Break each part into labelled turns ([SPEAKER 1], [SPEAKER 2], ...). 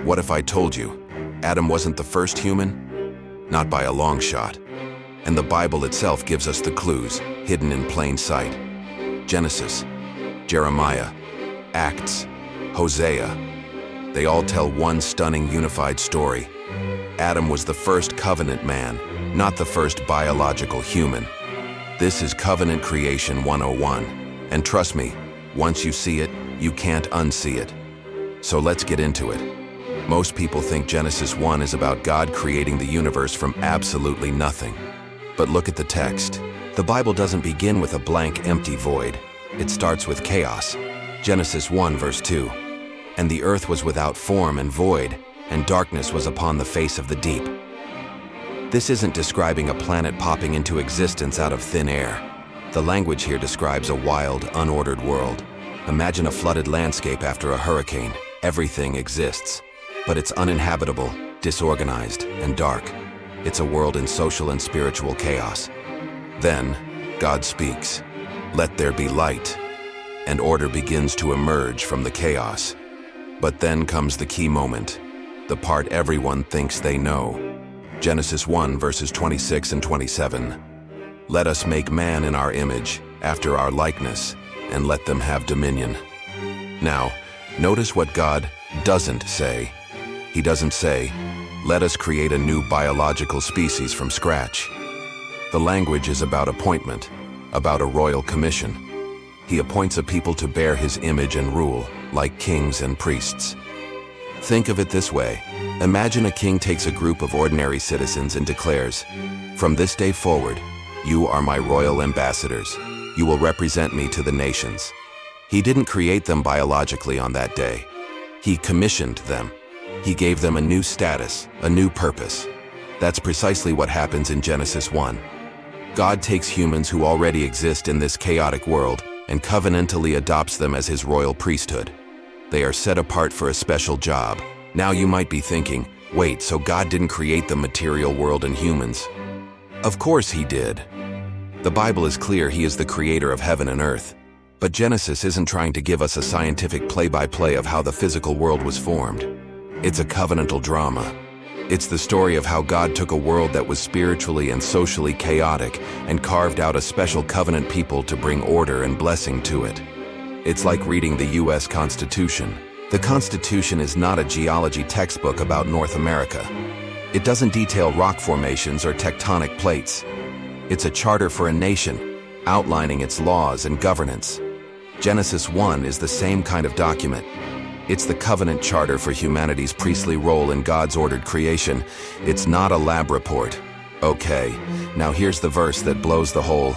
[SPEAKER 1] What if I told you Adam wasn't the first human? Not by a long shot. And the Bible itself gives us the clues, hidden in plain sight. Genesis, Jeremiah, Acts, Hosea. They all tell one stunning unified story. Adam was the first covenant man, not the first biological human. This is Covenant Creation 101. And trust me, once you see it, you can't unsee it. So let's get into it. Most people think Genesis 1 is about God creating the universe from absolutely nothing. But look at the text. The Bible doesn't begin with a blank, empty void. It starts with chaos. Genesis 1 verse 2. And the earth was without form and void, and darkness was upon the face of the deep. This isn't describing a planet popping into existence out of thin air. The language here describes a wild, unordered world. Imagine a flooded landscape after a hurricane. Everything exists, but it's uninhabitable, disorganized, and dark. It's a world in social and spiritual chaos. Then, God speaks, "Let there be light," and order begins to emerge from the chaos. But then comes the key moment, the part everyone thinks they know. Genesis 1 verses 26 and 27. "Let us make man in our image, after our likeness, and let them have dominion." Now, notice what God doesn't say. He doesn't say, "Let us create a new biological species from scratch." The language is about appointment, about a royal commission. He appoints a people to bear his image and rule, like kings and priests. Think of it this way. Imagine a king takes a group of ordinary citizens and declares, "From this day forward, you are my royal ambassadors. You will represent me to the nations." He didn't create them biologically on that day. He commissioned them. He gave them a new status, a new purpose. That's precisely what happens in Genesis 1. God takes humans who already exist in this chaotic world and covenantally adopts them as his royal priesthood. They are set apart for a special job. Now you might be thinking, wait, so God didn't create the material world and humans? Of course he did. The Bible is clear he is the creator of heaven and earth. But Genesis isn't trying to give us a scientific play-by-play of how the physical world was formed. It's a covenantal drama. It's the story of how God took a world that was spiritually and socially chaotic and carved out a special covenant people to bring order and blessing to it. It's like reading the U.S. Constitution. The Constitution is not a geology textbook about North America. It doesn't detail rock formations or tectonic plates. It's a charter for a nation, outlining its laws and governance. Genesis 1 is the same kind of document. It's the covenant charter for humanity's priestly role in God's ordered creation. It's not a lab report. Okay, now here's the verse that blows the whole.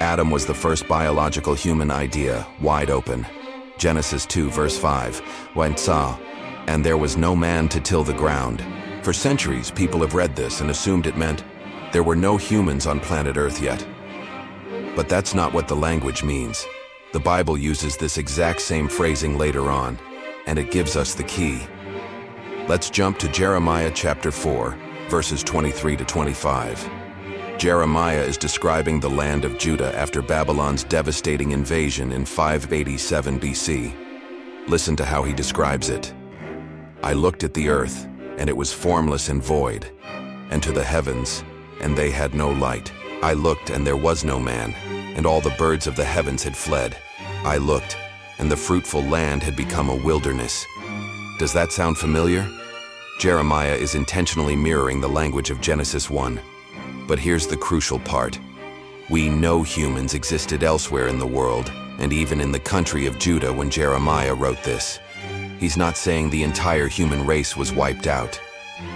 [SPEAKER 1] Adam was the first biological human idea, wide open. Genesis 2 verse 5, "When saw, and there was no man to till the ground." For centuries, people have read this and assumed it meant there were no humans on planet Earth yet. But that's not what the language means. The Bible uses this exact same phrasing later on, and it gives us the key. Let's jump to Jeremiah chapter 4, verses 23 to 25. Jeremiah is describing the land of Judah after Babylon's devastating invasion in 587 BC. Listen to how he describes it. "I looked at the earth, and it was formless and void, and to the heavens, and they had no light. I looked, and there was no man, and all the birds of the heavens had fled. I looked, and the fruitful land had become a wilderness." Does that sound familiar? Jeremiah is intentionally mirroring the language of Genesis 1. But here's the crucial part. We know humans existed elsewhere in the world, and even in the country of Judah when Jeremiah wrote this. He's not saying the entire human race was wiped out.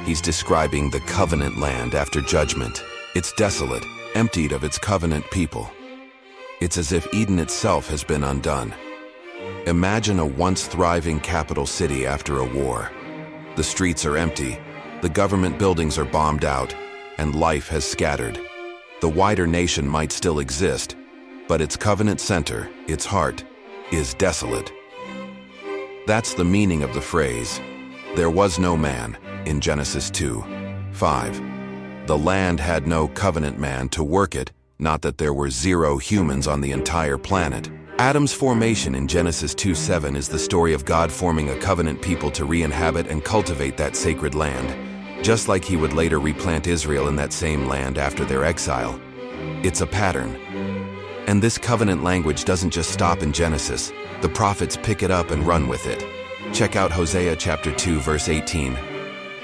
[SPEAKER 1] He's describing the covenant land after judgment. It's desolate, emptied of its covenant people. It's as if Eden itself has been undone. Imagine a once thriving capital city after a war. The streets are empty, the government buildings are bombed out, and life has scattered. The wider nation might still exist, but its covenant center, its heart, is desolate. That's the meaning of the phrase, "There was no man," in Genesis 2:5. The land had no covenant man to work it, not that there were zero humans on the entire planet. Adam's formation in Genesis 2:7 is the story of God forming a covenant people to re-inhabit and cultivate that sacred land, just like he would later replant Israel in that same land after their exile. It's a pattern. And this covenant language doesn't just stop in Genesis. The prophets pick it up and run with it. Check out Hosea chapter 2 verse 18.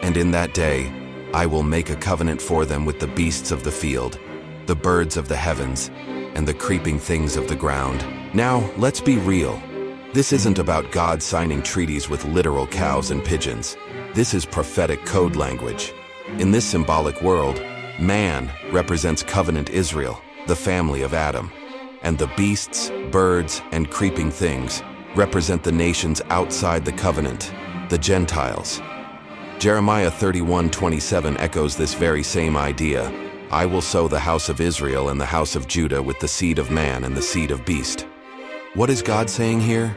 [SPEAKER 1] And in that day, I will make a covenant for them with the beasts of the field, the birds of the heavens, and the creeping things of the ground. Now, let's be real. This isn't about God signing treaties with literal cows and pigeons. This is prophetic code language. In this symbolic world, man represents covenant Israel, the family of Adam, and the beasts, birds, and creeping things represent the nations outside the covenant, the Gentiles. Jeremiah 31:27 echoes this very same idea. I will sow the house of Israel and the house of Judah with the seed of man and the seed of beast. What is God saying here?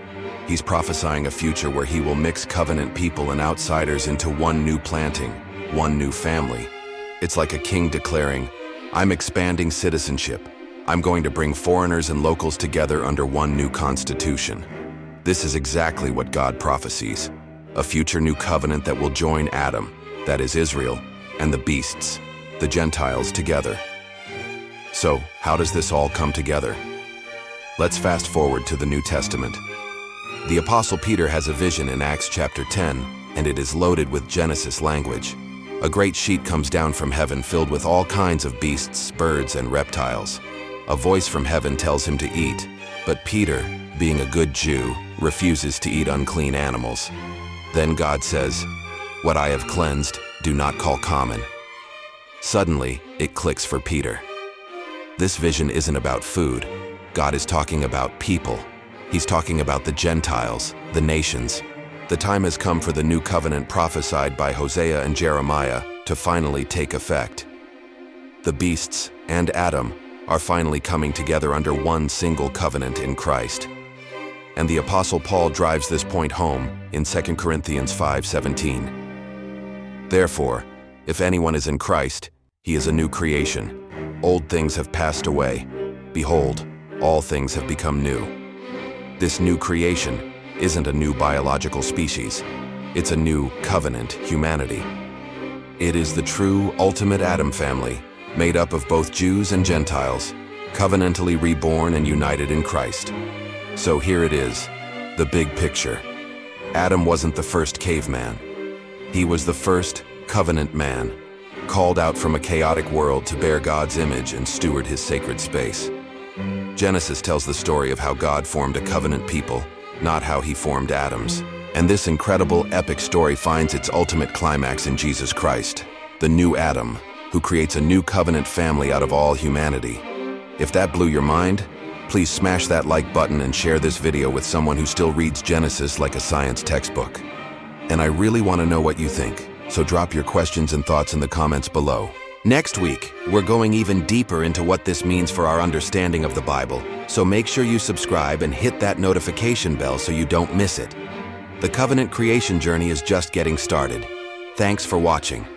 [SPEAKER 1] He's prophesying a future where he will mix covenant people and outsiders into one new planting, one new family. It's like a king declaring, I'm expanding citizenship. I'm going to bring foreigners and locals together under one new constitution. This is exactly what God prophesies. A future new covenant that will join Adam, that is Israel, and the beasts, the Gentiles, together. So, how does this all come together? Let's fast forward to the New Testament. The Apostle Peter has a vision in Acts chapter 10, and it is loaded with Genesis language. A great sheet comes down from heaven filled with all kinds of beasts, birds, and reptiles. A voice from heaven tells him to eat, but Peter, being a good Jew, refuses to eat unclean animals. Then God says, what I have cleansed, do not call common. Suddenly, it clicks for Peter. This vision isn't about food. God is talking about people. He's talking about the Gentiles, the nations. The time has come for the new covenant prophesied by Hosea and Jeremiah to finally take effect. The beasts and Adam are finally coming together under one single covenant in Christ. And the Apostle Paul drives this point home in 2 Corinthians 5:17. Therefore, if anyone is in Christ, he is a new creation. Old things have passed away. Behold, all things have become new. This new creation isn't a new biological species. It's a new covenant humanity. It is the true ultimate Adam family, made up of both Jews and Gentiles, covenantally reborn and united in Christ. So here it is, the big picture. Adam wasn't the first caveman. He was the first covenant man, called out from a chaotic world to bear God's image and steward his sacred space. Genesis tells the story of how God formed a covenant people, not how he formed Adam's. And this incredible, epic story finds its ultimate climax in Jesus Christ, the new Adam, who creates a new covenant family out of all humanity. If that blew your mind, please smash that like button and share this video with someone who still reads Genesis like a science textbook. And I really want to know what you think, so drop your questions and thoughts in the comments below. Next week, we're going even deeper into what this means for our understanding of the Bible, so make sure you subscribe and hit that notification bell so you don't miss it. The covenant creation journey is just getting started. Thanks for watching.